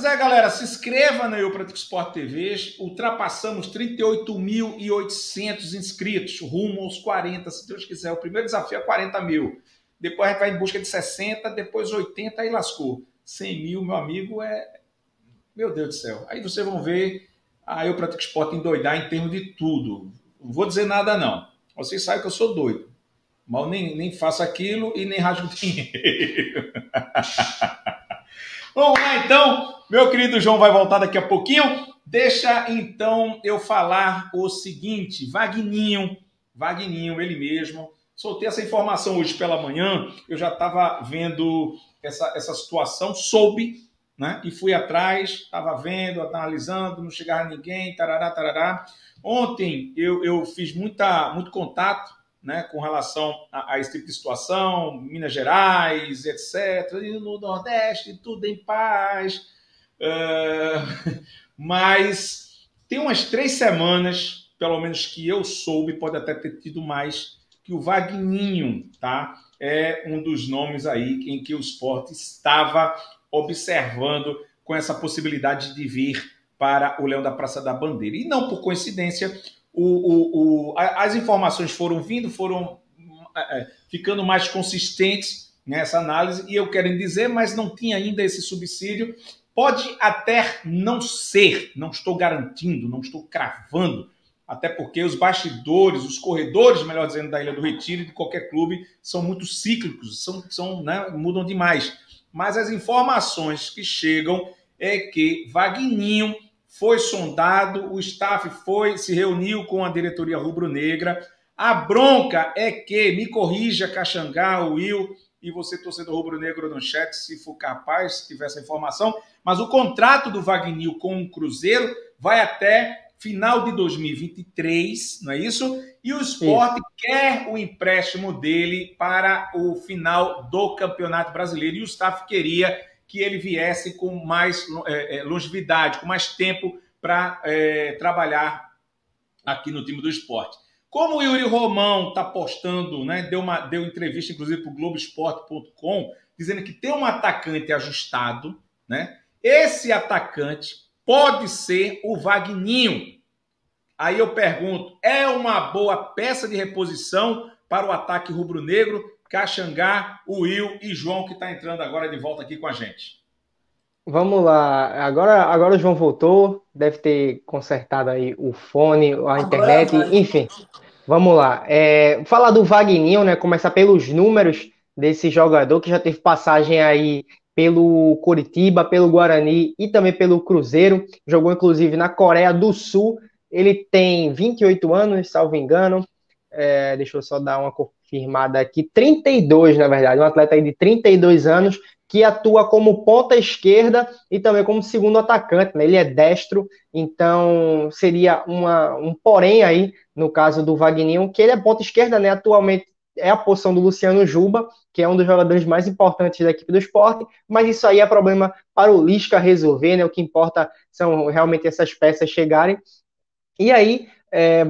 Pois é, galera, se inscreva na Eu Pratico Esporte TV. Ultrapassamos 38.800 inscritos, rumo aos 40, se Deus quiser. O primeiro desafio é 40 mil. Depois a gente vai em busca de 60, depois 80 e lascou. 100 mil, meu amigo, Meu Deus do céu. Aí vocês vão ver a Eu Pratico Esporte endoidar em termos de tudo. Não vou dizer nada, não. Vocês sabem que eu sou doido. Mas eu nem faço aquilo e nem rasgo dinheiro. Vamos lá, então. Meu querido João vai voltar daqui a pouquinho. Deixa, então, eu falar o seguinte. Vagninho, ele mesmo. Soltei essa informação hoje pela manhã. Eu já estava vendo essa situação, soube, né? E fui atrás, estava vendo, analisando, não chegava ninguém, tarará, tarará. Ontem eu fiz muito contato, né, com relação a esse tipo de situação, Minas Gerais, etc. E no Nordeste, tudo em paz. Mas tem umas 3 semanas, pelo menos que eu soube, pode até ter tido mais, que o Vagninho, tá, é um dos nomes aí em que o Sport estava observando com essa possibilidade de vir para o Leão da Praça da Bandeira. E não por coincidência, as informações foram vindo, foram ficando mais consistentes nessa análise, e eu quero dizer, mas não tinha ainda esse subsídio. Pode até não ser, não estou garantindo, não estou cravando, até porque os bastidores, os corredores, melhor dizendo, da Ilha do Retiro e de qualquer clube são muito cíclicos, né, mudam demais. Mas as informações que chegam é que Vagninho foi sondado, o staff se reuniu com a diretoria rubro-negra. A bronca é que, me corrija, Caxangá, Will, e você, torcedor rubro-negro no chat, se for capaz, se tiver essa informação, mas o contrato do Vagninho com o Cruzeiro vai até final de 2023, não é isso? E o Sport quer o empréstimo dele para o final do Campeonato Brasileiro, e o staff queria que ele viesse com mais longevidade, com mais tempo para trabalhar aqui no time do Sport. Como o Yuri Romão está postando, né, deu entrevista, inclusive, para o Globoesporte.com, dizendo que tem um atacante ajustado, né? Esse atacante pode ser o Vagninho. Aí eu pergunto, é uma boa peça de reposição para o ataque rubro-negro? Caxangá, o Will e João, que está entrando agora de volta aqui com a gente. Vamos lá, agora o João voltou, deve ter consertado aí o fone, a internet, enfim, vamos lá. Falar do Vagninho, né? Começar pelos números desse jogador que já teve passagem aí pelo Coritiba, pelo Guarani e também pelo Cruzeiro, jogou inclusive na Coreia do Sul. Ele tem 28 anos, salvo engano. Deixa eu só dar uma confirmada aqui, 32, na verdade, um atleta aí de 32 anos, que atua como ponta esquerda e também como segundo atacante, né? Ele é destro, então seria um porém aí, no caso do Vagninho, que ele é ponta esquerda, né? Atualmente é a posição do Luciano Juba, que é um dos jogadores mais importantes da equipe do Sport, mas isso aí é problema para o Lisca resolver, né? O que importa são realmente essas peças chegarem. E aí,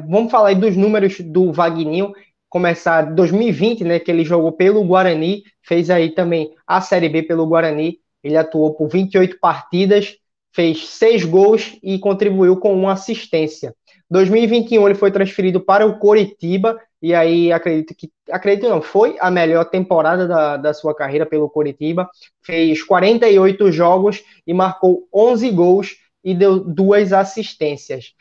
vamos falar aí dos números do Vagninho. Começar 2020, né, que ele jogou pelo Guarani, fez aí também a Série B pelo Guarani. Ele atuou por 28 partidas, fez 6 gols e contribuiu com uma assistência. 2021 ele foi transferido para o Coritiba, e aí acredito não, foi a melhor temporada da sua carreira pelo Coritiba. Fez 48 jogos e marcou 11 gols e deu 2 assistências.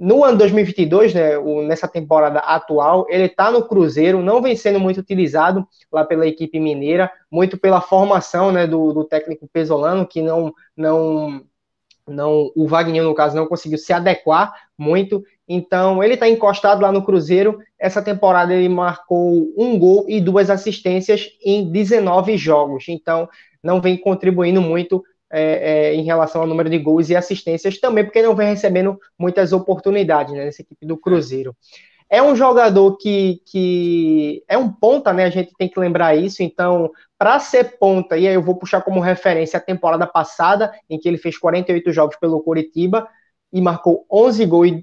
No ano 2022, né, nessa temporada atual, ele está no Cruzeiro, não vem sendo muito utilizado lá pela equipe mineira, muito pela formação, né, do técnico Pesolano, que o Vagninho, no caso, não conseguiu se adequar muito. Então, ele está encostado lá no Cruzeiro. Essa temporada ele marcou 1 gol e 2 assistências em 19 jogos. Então, não vem contribuindo muito em relação ao número de gols e assistências, também porque não vem recebendo muitas oportunidades, né, nessa equipe do Cruzeiro. É um jogador que é um ponta, né? A gente tem que lembrar isso. Então, para ser ponta, e aí eu vou puxar como referência a temporada passada, em que ele fez 48 jogos pelo Coritiba e marcou 11 gols,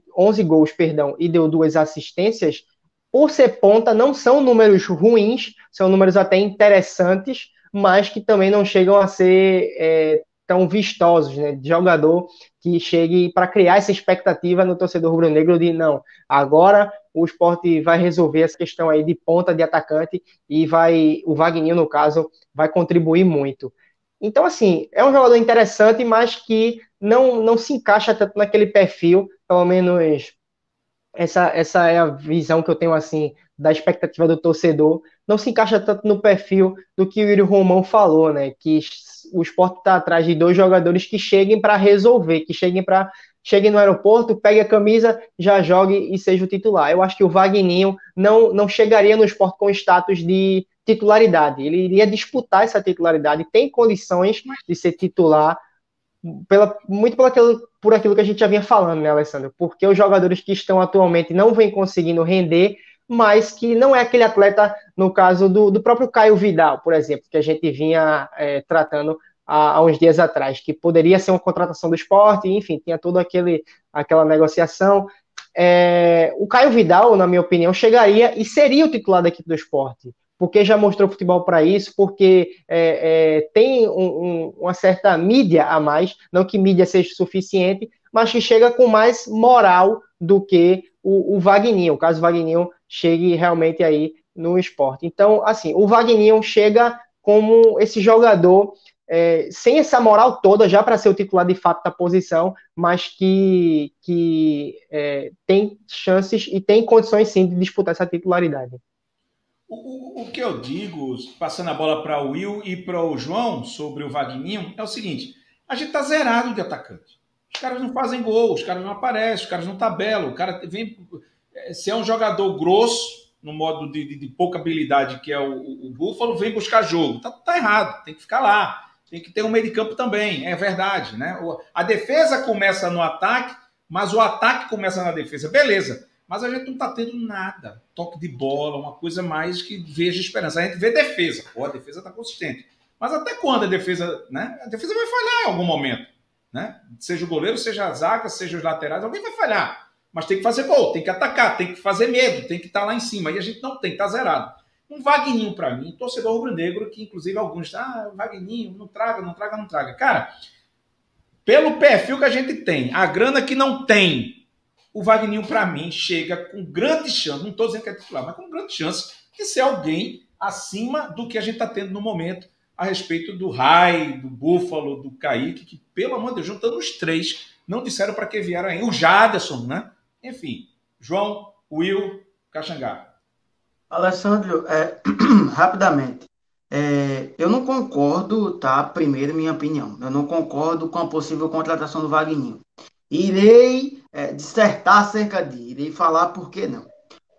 e deu 2 assistências. Por ser ponta, não são números ruins, são números até interessantes, mas que também não chegam a ser tão vistosos, né? De jogador que chegue para criar essa expectativa no torcedor rubro-negro de não, agora o Sport vai resolver essa questão aí de ponta de atacante e o Wagninho, no caso, vai contribuir muito. Então, assim, é um jogador interessante, mas que não se encaixa tanto naquele perfil, pelo menos essa é a visão que eu tenho, assim, da expectativa do torcedor. Não se encaixa tanto no perfil do que o Yuri Romão falou, né? Que o Sport está atrás de dois jogadores que cheguem para resolver, que cheguem no aeroporto, pegue a camisa, já jogue e seja o titular. Eu acho que o Wagninho não chegaria no Sport com status de titularidade. Ele iria disputar essa titularidade, tem condições de ser titular, muito por aquilo que a gente já vinha falando, né, Alessandro? Porque os jogadores que estão atualmente não vêm conseguindo render, mas que não é aquele atleta, no caso do próprio Caio Vidal, por exemplo, que a gente vinha tratando há uns dias atrás, que poderia ser uma contratação do esporte, enfim, tinha toda aquela negociação. O Caio Vidal, na minha opinião, chegaria e seria o titular da equipe do esporte, porque já mostrou futebol para isso, porque tem uma certa mídia a mais, não que mídia seja suficiente, mas que chega com mais moral do que o Wagninho, caso o Wagninho chegue realmente aí no esporte. Então, assim, o Wagninho chega como esse jogador sem essa moral toda, já para ser o titular de fato da posição, mas que tem chances e tem condições sim de disputar essa titularidade. O que eu digo, passando a bola para o Will e para o João sobre o Wagninho, é o seguinte: a gente tá zerado de atacante. Os caras não fazem gol, os caras não aparecem, os caras não tabelam. O cara vem. Se é um jogador grosso, no modo de pouca habilidade, que é o Búfalo, vem buscar jogo. Tá errado, tem que ficar lá. Tem que ter um meio de campo também, é verdade, né? A defesa começa no ataque, mas o ataque começa na defesa. Beleza. Mas a gente não está tendo nada. Toque de bola, uma coisa mais que veja esperança. A gente vê defesa. Pô, a defesa está consistente. Mas até quando a defesa, né? A defesa vai falhar em algum momento, né? Seja o goleiro, seja a zaga, seja os laterais, alguém vai falhar. Mas tem que fazer gol, tem que atacar, tem que fazer medo, tem que estar lá em cima. E a gente não tem, está zerado. Um Wagninho para mim, torcedor rubro-negro, que inclusive alguns, Wagninho, não traga. Cara, pelo perfil que a gente tem, a grana que não tem, o Wagninho, para mim, chega com grande chance, não estou dizendo que é titular, mas com grande chance de ser alguém acima do que a gente está tendo no momento a respeito do Rai, do Búfalo, do Kaique, que, pelo amor de Deus, juntando os três, não disseram para que vieram aí. O Jaderson, né? Enfim, João, Will, Caxangá. Alessandro, rapidamente, eu não concordo, tá? Primeiro, minha opinião, eu não concordo com a possível contratação do Wagninho. Irei dissertar acerca irei falar por que não.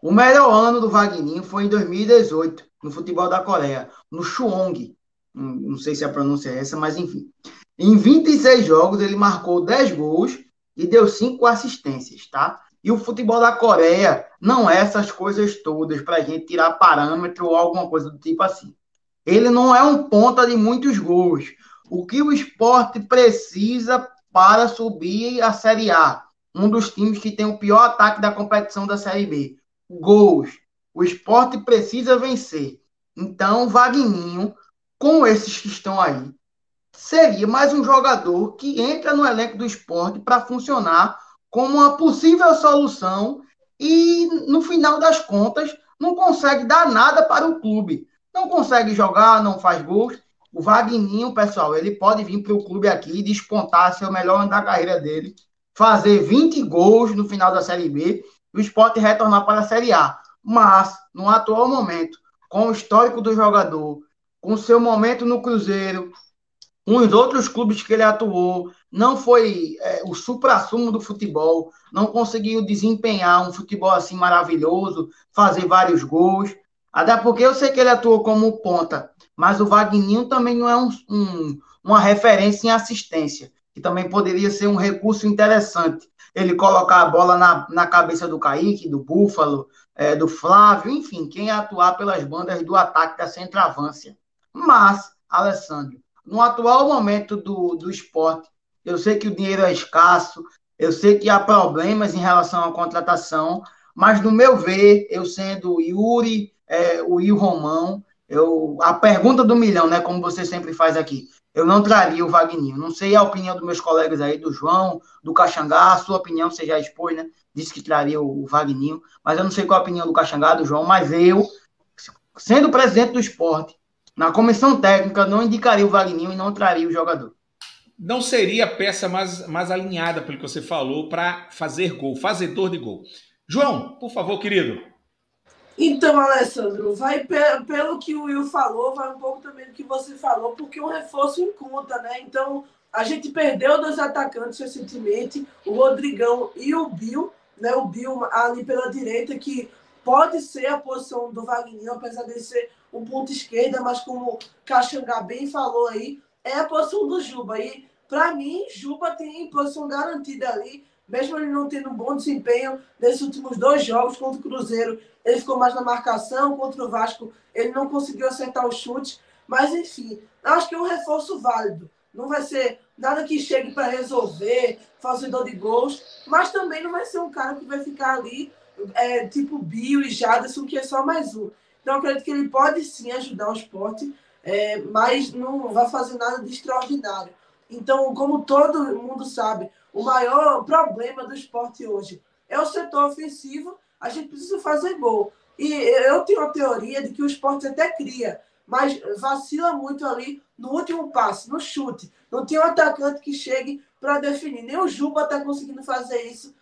O melhor ano do Wagninho foi em 2018, no futebol da Coreia, no Suwon. Não sei se a pronúncia é essa, mas enfim. Em 26 jogos, ele marcou 10 gols e deu 5 assistências, tá? E o futebol da Coreia não é essas coisas todas para a gente tirar parâmetro ou alguma coisa do tipo assim. Ele não é um ponta de muitos gols. O que o esporte precisa para subir a Série A? Um dos times que tem o pior ataque da competição da Série B. Gols. O esporte precisa vencer. Então, Wagninho, com esses que estão aí, seria mais um jogador que entra no elenco do esporte para funcionar como uma possível solução e, no final das contas, não consegue dar nada para o clube. Não consegue jogar, não faz gols. O Wagninho, pessoal, ele pode vir para o clube aqui e despontar, ser o melhor ano da carreira dele, fazer 20 gols no final da Série B e o Sport retornar para a Série A. Mas, no atual momento, com o histórico do jogador, com o seu momento no Cruzeiro, com os outros clubes que ele atuou, não foi o suprassumo do futebol, não conseguiu desempenhar um futebol assim maravilhoso, fazer vários gols. Até porque eu sei que ele atuou como ponta, mas o Wagninho também não é uma referência em assistência, que também poderia ser um recurso interessante. Ele colocar a bola na cabeça do Kaique, do Búfalo, do Flávio, enfim, quem atuar pelas bandas do ataque da centroavância. Mas, Alessandro, no atual momento do esporte, eu sei que o dinheiro é escasso, eu sei que há problemas em relação à contratação, mas, no meu ver, eu sendo o Yuri, o Will Romão, A pergunta do milhão, né, como você sempre faz aqui, eu não traria o Vagninho. Não sei a opinião dos meus colegas aí, do João, do Caxangá, a sua opinião, você já expôs, né? Disse que traria o Vagninho, mas eu não sei qual a opinião do Caxangá, do João, mas eu, sendo presidente do esporte, na comissão técnica, não indicaria o Vagninho e não traria o jogador. Não seria a peça mais alinhada, pelo que você falou, para fazer gol, fazedor de gol. João, por favor, querido. Então, Alessandro, vai pelo que o Will falou, vai um pouco também do que você falou, porque o reforço em conta, né? Então, a gente perdeu 2 atacantes recentemente, o Rodrigão e o Bill, né? O Bill ali pela direita, que pode ser a posição do Wagner, apesar de ser um ponto esquerda, mas como o Caxangá bem falou aí, é a posição do Juba. E, para mim, Juba tem posição garantida ali, mesmo ele não tendo um bom desempenho nesses últimos 2 jogos contra o Cruzeiro. Ele ficou mais na marcação, contra o Vasco ele não conseguiu acertar o chute, mas enfim, acho que é um reforço válido. Não vai ser nada que chegue para resolver, fazedor de gols, mas também não vai ser um cara que vai ficar ali, tipo Bill e Jaderson, que é só mais um. Então eu acredito que ele pode sim ajudar o esporte, mas não vai fazer nada de extraordinário. Então, como todo mundo sabe, o maior problema do esporte hoje é o setor ofensivo. A gente precisa fazer gol. E eu tenho a teoria de que o esporte até cria, mas vacila muito ali no último passe, no chute. Não tem um atacante que chegue para definir. Nem o Juba está conseguindo fazer isso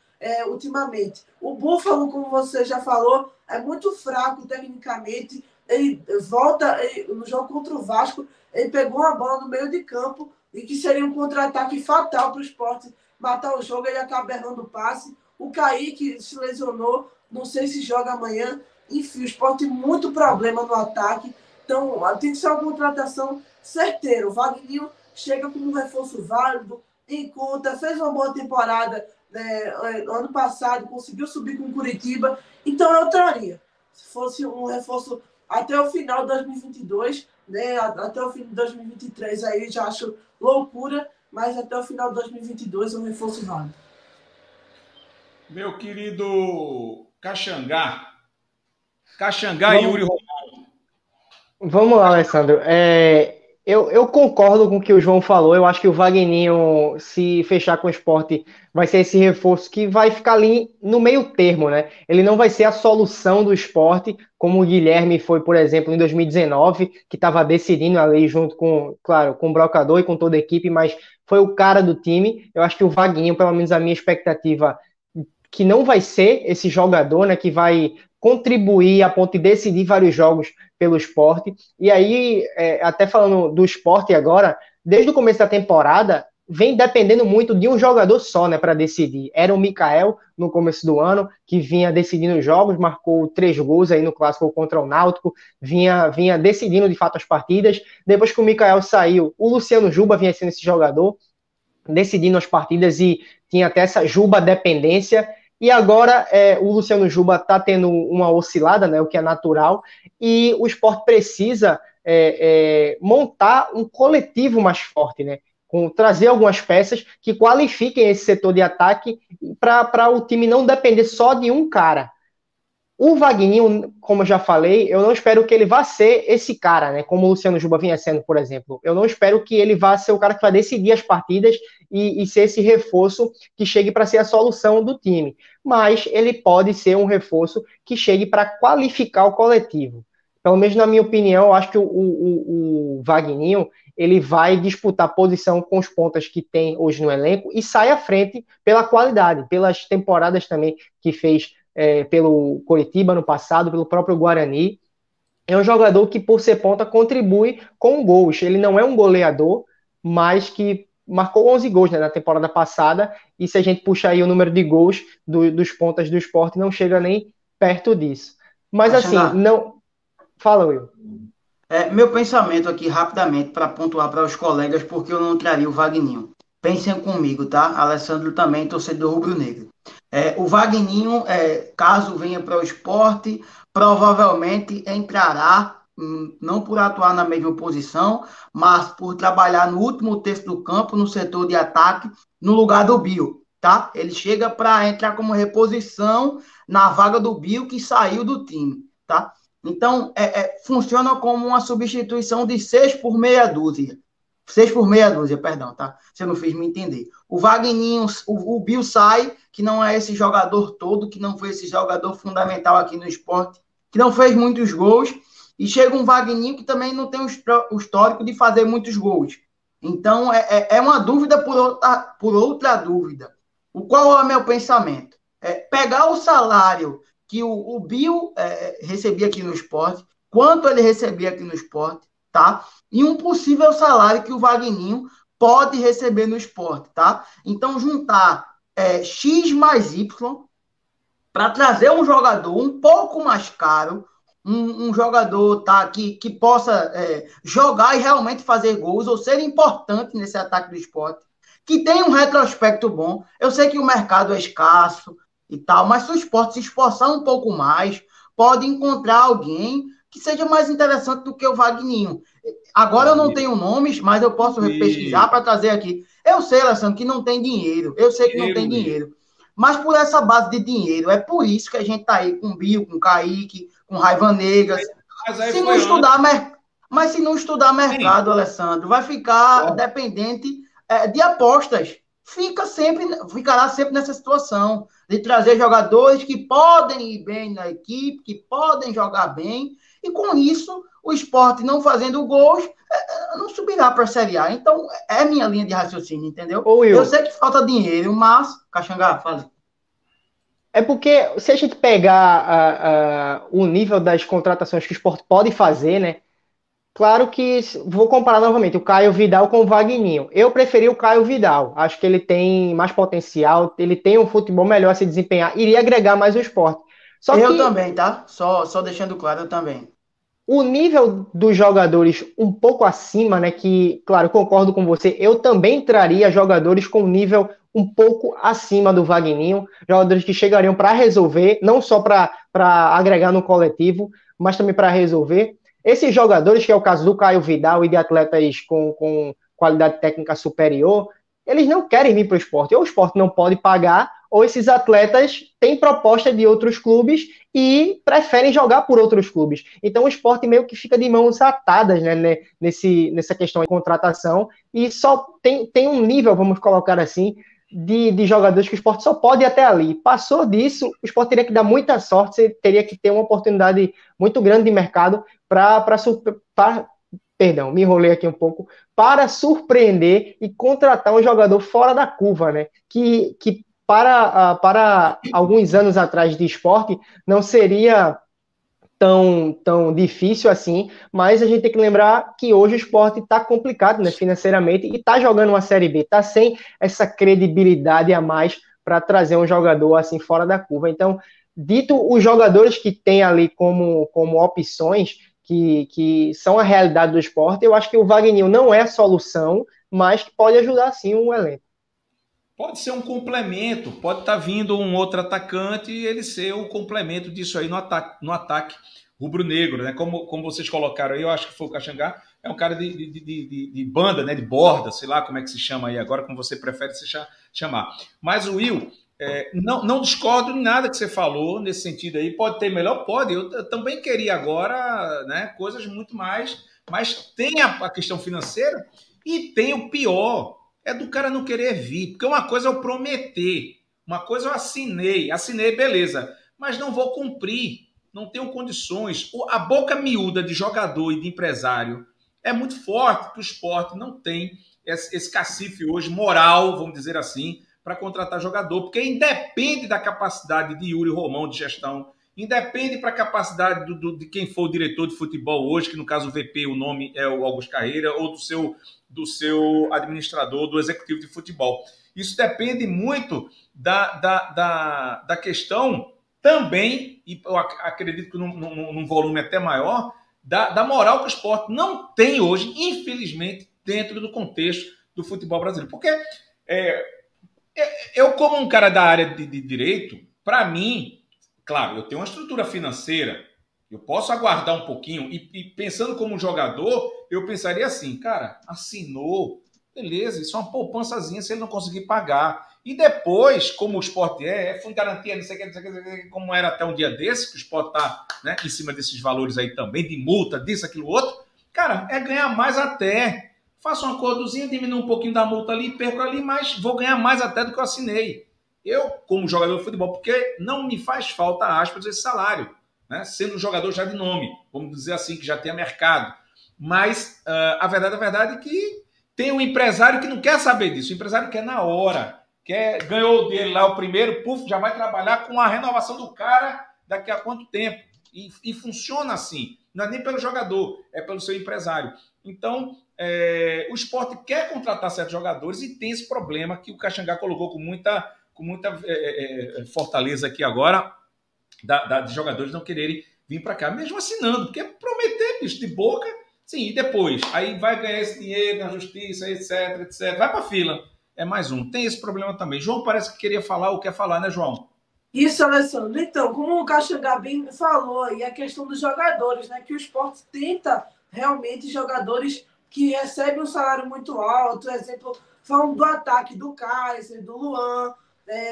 ultimamente. O Búfalo, como você já falou, é muito fraco tecnicamente. Ele volta no jogo contra o Vasco, ele pegou uma bola no meio de campo e que seria um contra-ataque fatal para o esporte matar o jogo, ele acaba errando o passe. O Kaique se lesionou, não sei se joga amanhã. Enfim, o esporte tem muito problema no ataque. Então, tem que ser uma contratação certeira. O Wagner chega como um reforço válido, em conta, fez uma boa temporada ano passado, conseguiu subir com o Curitiba. Então, eu traria. Se fosse um reforço até o final de 2022, né, até o fim de 2023, aí já acho loucura, mas até o final de 2022 é um reforço válido. Meu querido Caxangá e Yuri Romão. Vamos lá, Alessandro. Eu concordo com o que o João falou. Eu acho que o Vagninho, se fechar com o esporte, vai ser esse reforço que vai ficar ali no meio termo, né? Ele não vai ser a solução do esporte, como o Guilherme foi, por exemplo, em 2019, que estava decidindo ali junto com, claro, com o Brocador e com toda a equipe, mas foi o cara do time. Eu acho que o Vagninho, pelo menos a minha expectativa, que não vai ser esse jogador, né, que vai contribuir a ponto de decidir vários jogos pelo esporte. E aí, até falando do esporte agora, desde o começo da temporada, vem dependendo muito de um jogador só, né, para decidir. Era o Mikael no começo do ano, que vinha decidindo os jogos, marcou 3 gols aí no clássico contra o Náutico, vinha decidindo de fato as partidas. Depois que o Mikael saiu, o Luciano Juba vinha sendo esse jogador, decidindo as partidas e tinha até essa Juba dependência. E agora o Luciano Juba está tendo uma oscilada, né, o que é natural, e o esporte precisa montar um coletivo mais forte, né, trazer algumas peças que qualifiquem esse setor de ataque para o time não depender só de um cara. O Wagninho, como eu já falei, eu não espero que ele vá ser esse cara, né? Como o Luciano Juba vinha sendo, por exemplo. Eu não espero que ele vá ser o cara que vai decidir as partidas e ser esse reforço que chegue para ser a solução do time. Mas ele pode ser um reforço que chegue para qualificar o coletivo. Pelo menos na minha opinião, eu acho que o Wagninho ele vai disputar posição com os pontas que tem hoje no elenco e sai à frente pela qualidade, pelas temporadas também que fez pelo Coritiba no passado, pelo próprio Guarani. É um jogador que, por ser ponta, contribui com gols. Ele não é um goleador, mas que marcou 11 gols, né, na temporada passada, e se a gente puxar aí o número de gols dos pontas do esporte, não chega nem perto disso. Mas assim, não... Fala, Will. Meu pensamento aqui, rapidamente, para pontuar para os colegas, porque eu não traria o Wagninho. Pensem comigo, tá? Alessandro também, torcedor rubro-negro. O Wagninho, caso venha para o esporte, provavelmente entrará, não por atuar na mesma posição, mas por trabalhar no último terço do campo, no setor de ataque, no lugar do Bill, tá? Ele chega para entrar como reposição na vaga do Bill, que saiu do time, tá? Então, funciona como uma substituição de 6 por meia dúzia. 6 por meia dúzia, perdão, tá? Você não fez me entender. O Wagninho, o Bill sai, que não é esse jogador todo, que não foi esse jogador fundamental aqui no esporte, que não fez muitos gols, e chega um Wagninho que também não tem o histórico de fazer muitos gols. Então, é uma dúvida por outra dúvida. Qual é o meu pensamento? Pegar o salário que o Bill recebia aqui no esporte, quanto ele recebia aqui no esporte, tá? E um possível salário que o Wagninho pode receber no esporte, tá? Então, juntar X mais Y para trazer um jogador um pouco mais caro, um jogador tá, que possa jogar e realmente fazer gols ou ser importante nesse ataque do esporte, que tem um retrospecto bom. Eu sei que o mercado é escasso e tal, mas se o esporte se esforçar um pouco mais, pode encontrar alguém que seja mais interessante do que o Wagninho. Agora eu não tenho nomes, mas eu posso pesquisar para trazer aqui. Eu sei, Alessandro, que não tem dinheiro. Eu sei que não tem dinheiro. Mas por essa base de dinheiro, é por isso que a gente tá aí com o Bill, com o Kaique, com Raiva Negas. Se não estudar, mas se não estudar mercado, Alessandro, vai ficar dependente de apostas. Ficará sempre nessa situação de trazer jogadores que podem ir bem na equipe, que podem jogar bem, e com isso o esporte não fazendo gols não subirá para a Série A. Então, é minha linha de raciocínio, entendeu? Eu sei que falta dinheiro, mas... Caxangá, fala. É porque se a gente pegar o nível das contratações que o esporte pode fazer, né? Claro que vou comparar novamente o Caio Vidal com o Wagninho. Eu preferi o Caio Vidal. Acho que ele tem mais potencial, ele tem um futebol melhor a se desempenhar, iria agregar mais o esporte. Eu também, tá? Só deixando claro, eu também. O nível dos jogadores um pouco acima, né? Que, claro, concordo com você, eu também traria jogadores com nível um pouco acima do Wagninho, jogadores que chegariam para resolver, não só para agregar no coletivo, mas também para resolver. Esses jogadores, que é o caso do Caio Vidal e de atletas com qualidade técnica superior, eles não querem vir para o esporte. Ou o esporte não pode pagar, ou esses atletas têm proposta de outros clubes e preferem jogar por outros clubes. Então o esporte meio que fica de mãos atadas, né, nessa questão de contratação, e só tem um nível, vamos colocar assim, de jogadores que o esporte só pode ir até ali. Passou disso, o esporte teria que dar muita sorte, você teria que ter uma oportunidade muito grande de mercado perdão, me enrolei aqui um pouco, para surpreender e contratar um jogador fora da curva, né? Que para alguns anos atrás de esporte não seria tão difícil assim, mas a gente tem que lembrar que hoje o esporte está complicado, né, financeiramente, e está jogando uma Série B, está sem essa credibilidade a mais para trazer um jogador assim fora da curva. Então, dito os jogadores que tem ali como opções, que são a realidade do esporte, eu acho que o Wagninho não é a solução, mas que pode ajudar sim o elenco. Pode ser um complemento, pode estar vindo um outro atacante e ele ser o complemento disso aí no ataque rubro-negro, né? Como vocês colocaram aí, eu acho que foi o Caxangá, é um cara de banda, né? De borda, sei lá como é que se chama aí agora, como você prefere se chamar. Mas o Will, não discordo em nada que você falou nesse sentido aí, pode ter melhor? Pode, eu também queria agora, né, coisas muito mais, mas tem a questão financeira e tem o pior, é do cara não querer vir, porque uma coisa é eu prometer, uma coisa eu assinei, beleza, mas não vou cumprir, não tenho condições. A boca miúda de jogador e de empresário é muito forte, que o esporte não tem esse cacife hoje, moral, vamos dizer assim, para contratar jogador, porque independe da capacidade de Yuri Romão de gestão, independe para a capacidade de quem for o diretor de futebol hoje, que no caso o VP, o nome é o Augusto Carreira, ou do seu administrador, do executivo de futebol. Isso depende muito da questão também, e eu acredito que num volume até maior, da moral que o esporte não tem hoje, infelizmente, dentro do contexto do futebol brasileiro. Porque eu, como um cara da área de direito, para mim, claro, eu tenho uma estrutura financeira, eu posso aguardar um pouquinho, e pensando como jogador, eu pensaria assim, cara, assinou, beleza, isso é uma poupançazinha se ele não conseguir pagar. E depois, como o Sport fundo de garantia, não sei o que, como era até um dia desse, que o Sport está, né, em cima desses valores aí também, de multa, disso, aquilo, outro, cara, é ganhar mais até. Faço um acordozinho, diminuo um pouquinho da multa ali, perco ali, mas vou ganhar mais até do que eu assinei. Eu, como jogador de futebol, porque não me faz falta, aspas, esse salário, né? Sendo um jogador já de nome, vamos dizer assim, que já tenha mercado. Mas a verdade é que tem um empresário que não quer saber disso. O empresário quer na hora. Ganhou dele lá o primeiro, puf, já vai trabalhar com a renovação do cara daqui a quanto tempo. E funciona assim. Não é nem pelo jogador, é pelo seu empresário. Então, o Sport quer contratar certos jogadores e tem esse problema que o Caxangá colocou com muita fortaleza aqui agora, de jogadores não quererem vir para cá, mesmo assinando, porque é prometer, bicho, de boca, sim, e depois, aí vai ganhar esse dinheiro na justiça, etc, etc, vai para a fila, é mais um. Tem esse problema também. João parece que queria falar ou quer falar, né, João? Isso, Alessandro. Então, como o Caxangá bem falou aí, a questão dos jogadores, né, que o Sport tenta realmente jogadores que recebem um salário muito alto, exemplo, falando do ataque do Kaiser, do Luan,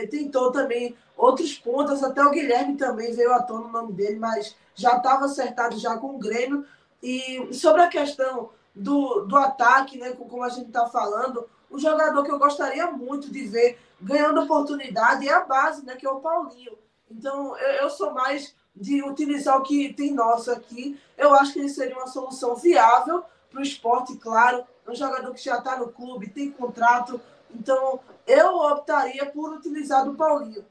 tentou também outros pontas, até o Guilherme também veio à tona o nome dele, mas já estava acertado já com o Grêmio. E sobre a questão do ataque, né, como a gente está falando, o jogador que eu gostaria muito de ver ganhando oportunidade é a base, né, que é o Paulinho. Então, eu sou mais de utilizar o que tem nosso aqui. Eu acho que ele seria uma solução viável para o Sport, claro. É um jogador que já está no clube, tem contrato. Então, eu optaria por utilizar do Paulinho.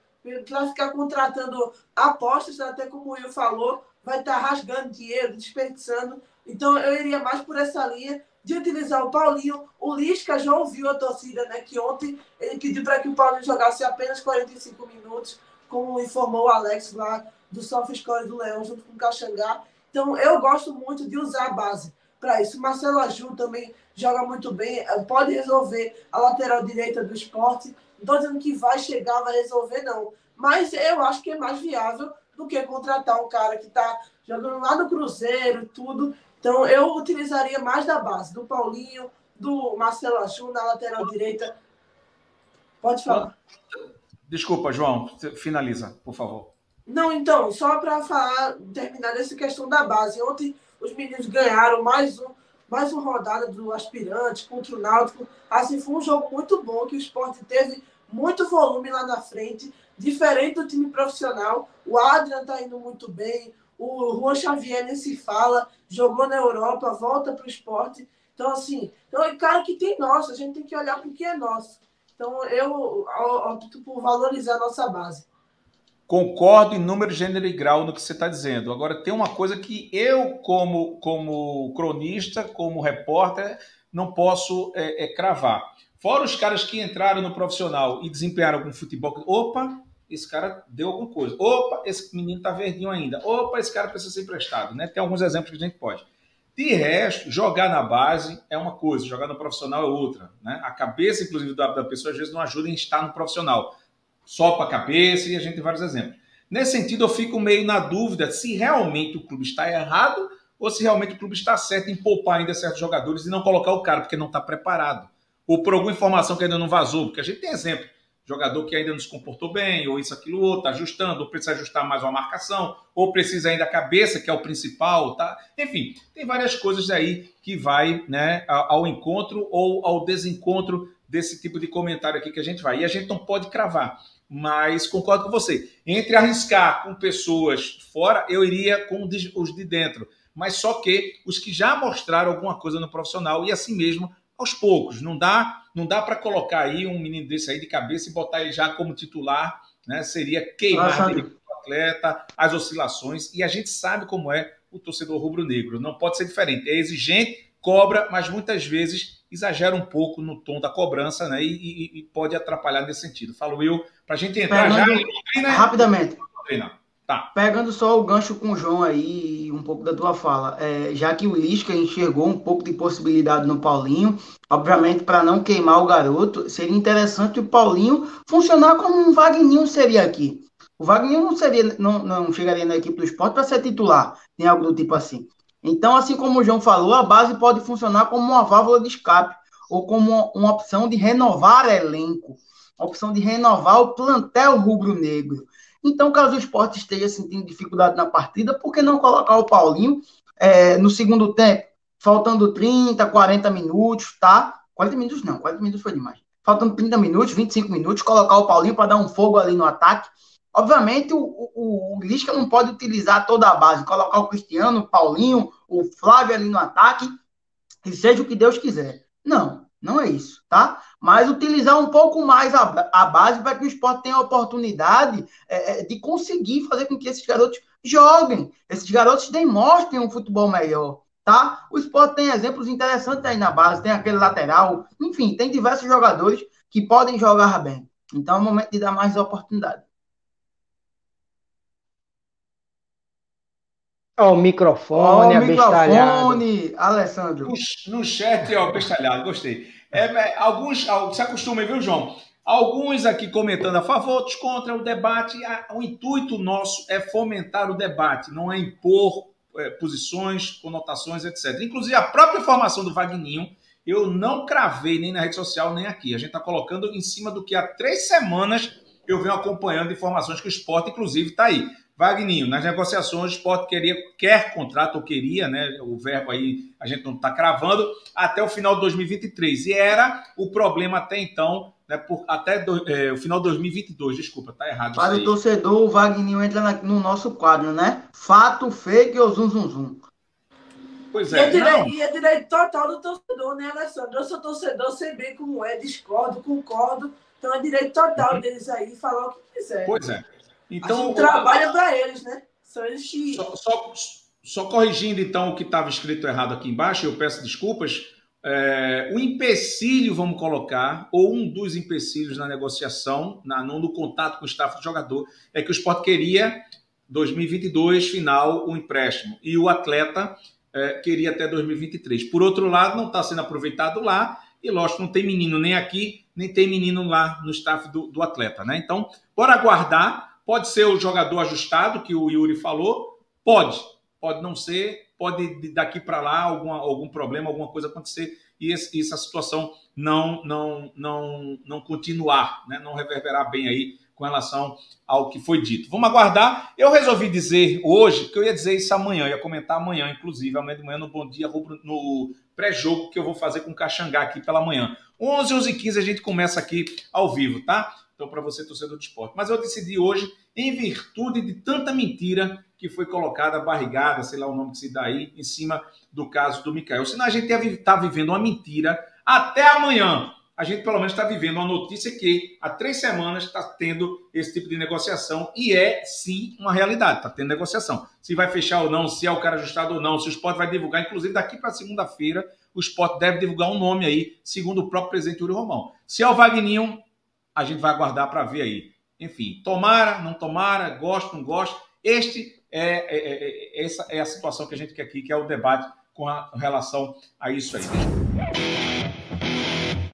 Para ficar contratando apostas, até como o Will falou, vai estar rasgando dinheiro, desperdiçando. Então, eu iria mais por essa linha de utilizar o Paulinho. O Lisca já ouviu a torcida, né, que ontem ele pediu para que o Paulinho jogasse apenas 45 minutos, como informou o Alex lá do SofaScore do Leão, junto com o Caxangá. Então, eu gosto muito de usar a base para isso. O Marcelo Aju também joga muito bem, pode resolver a lateral direita do Sport. Não estou dizendo que vai chegar, vai resolver, não. Mas eu acho que é mais viável do que contratar um cara que está jogando lá no Cruzeiro, tudo. Então, eu utilizaria mais da base, do Paulinho, do Marcelo Aju na lateral direita. Pode falar. Desculpa, João, finaliza, por favor. Não, então, só para terminar essa questão da base. Ontem os meninos ganharam mais uma rodada do aspirante contra o Náutico. Assim, foi um jogo muito bom, que o Sport teve muito volume lá na frente, diferente do time profissional. O Adrian está indo muito bem, o Juan Xavier nem se fala, jogou na Europa, volta para o Sport. Então, assim, é cara que tem nosso, a gente tem que olhar para o que é nosso. Então, eu opto por valorizar a nossa base. Concordo em número, gênero e grau no que você está dizendo. Agora, tem uma coisa que eu, como cronista, como repórter, não posso cravar. Fora os caras que entraram no profissional e desempenharam algum futebol. Opa, esse cara deu alguma coisa. Opa, esse menino está verdinho ainda. Opa, esse cara precisa ser emprestado. Né? Tem alguns exemplos que a gente pode. De resto, jogar na base é uma coisa, jogar no profissional é outra. Né? A cabeça, inclusive, da pessoa, às vezes não ajuda em estar no profissional. Só para a cabeça, e a gente tem vários exemplos. Nesse sentido, eu fico meio na dúvida se realmente o clube está errado ou se realmente o clube está certo em poupar ainda certos jogadores e não colocar o cara porque não está preparado. Ou por alguma informação que ainda não vazou, porque a gente tem exemplo. Jogador que ainda não se comportou bem, ou isso, aquilo, outro, está ajustando, ou precisa ajustar mais uma marcação, ou precisa ainda a cabeça, que é o principal, tá? Enfim, tem várias coisas aí que vai, né, ao encontro ou ao desencontro desse tipo de comentário aqui que a gente vai. E a gente não pode cravar, mas concordo com você. Entre arriscar com pessoas fora, eu iria com os de dentro, mas só que os que já mostraram alguma coisa no profissional e assim mesmo, aos poucos. Não dá para colocar aí um menino desse aí de cabeça e botar ele já como titular, né? Seria queimar o atleta, as oscilações, e a gente sabe como é o torcedor rubro-negro. Não pode ser diferente. É exigente, cobra, mas muitas vezes exagera um pouco no tom da cobrança, né? E pode atrapalhar nesse sentido. Falo eu, para a gente entrar rapidamente. Tá. Pegando só o gancho com o João aí, um pouco da tua fala, já que o Lisca enxergou um pouco de possibilidade no Paulinho, obviamente para não queimar o garoto, seria interessante o Paulinho funcionar como um Wagninho seria aqui. O Wagninho não chegaria na equipe do Sport para ser titular, tem algo do tipo assim. Então, assim como o João falou, a base pode funcionar como uma válvula de escape. ou como uma opção de renovar elenco, a opção de renovar o plantel rubro-negro. Então, caso o Sport esteja sentindo dificuldade na partida, por que não colocar o Paulinho no segundo tempo, faltando 30, 40 minutos, tá? 40 minutos não, 40 minutos foi demais. Faltando 30 minutos, 25 minutos, colocar o Paulinho para dar um fogo ali no ataque. Obviamente, o Lisca não pode utilizar toda a base, colocar o Cristiano, o Paulinho, o Flávio ali no ataque, e seja o que Deus quiser. Não, não é isso, tá? Mas utilizar um pouco mais a base para que o Sport tenha a oportunidade de conseguir fazer com que esses garotos joguem, esses garotos demonstrem um futebol melhor, tá? O Sport tem exemplos interessantes aí na base, tem aquele lateral, enfim, tem diversos jogadores que podem jogar bem. Então é o momento de dar mais oportunidade. Ó, o microfone, abestalhado. Microfone, Alessandro. No chat, ó, bestalhado, gostei. Alguns se acostumem, viu, João? Alguns aqui comentando a favor, outros contra o debate. O intuito nosso é fomentar o debate, não é impor posições, conotações, etc. Inclusive, a própria informação do Vagninho, eu não cravei nem na rede social, nem aqui. A gente está colocando em cima do que há 3 semanas eu venho acompanhando informações que o Sport, inclusive, está aí. Vagninho, nas negociações, o Sport quer contrato, ou queria, né? O verbo aí a gente não está cravando, até o final de 2023. E era o problema até então, né, até o final de 2022, desculpa, tá errado. Para o torcedor, o Vagninho entra no nosso quadro, né? Fato, fake ou zum, zum, zum. Pois é. E é direito total do torcedor, né, Alessandro? Eu sou torcedor, sei bem como é, discordo, concordo. Então é direito total deles aí falar o que quiser. Pois é. Então, a gente trabalha para eles, né? São eles que... Só corrigindo, então, o que estava escrito errado aqui embaixo, eu peço desculpas. O empecilho, vamos colocar, ou um dos empecilhos na negociação, no contato com o staff do jogador, é que o Sport queria, 2022, final, o empréstimo. E o atleta queria até 2023. Por outro lado, não está sendo aproveitado lá, e lógico, não tem menino nem aqui, nem tem menino lá no staff do atleta, né? Então, bora aguardar. Pode ser o jogador ajustado, que o Yuri falou, pode não ser, pode daqui para lá algum problema, alguma coisa acontecer e essa situação não continuar, né? Não reverberar bem aí com relação ao que foi dito. Vamos aguardar. Eu resolvi dizer hoje, que eu ia dizer isso amanhã, ia comentar amanhã, inclusive, amanhã de manhã no Bom Dia Rubro, no pré-jogo que eu vou fazer com o Caxangá aqui pela manhã. 11h15 a gente começa aqui ao vivo, tá? Então, para você, torcedor de esporte. Mas eu decidi hoje, em virtude de tanta mentira que foi colocada, barrigada, sei lá o nome que se dá aí, em cima do caso do Mikael. Senão a gente está vivendo uma mentira até amanhã. A gente, pelo menos, está vivendo uma notícia que há 3 semanas está tendo esse tipo de negociação e é, sim, uma realidade. Está tendo negociação. Se vai fechar ou não, se é o cara ajustado ou não, se o Sport vai divulgar. Inclusive, daqui para segunda-feira, o Sport deve divulgar um nome aí, segundo o próprio presidente Yuri Romão. Se é o Vagninho, a gente vai aguardar para ver aí. Enfim, tomara, não tomara, gosto, não gosto. Essa é a situação que a gente quer aqui, que é o debate com relação a isso aí.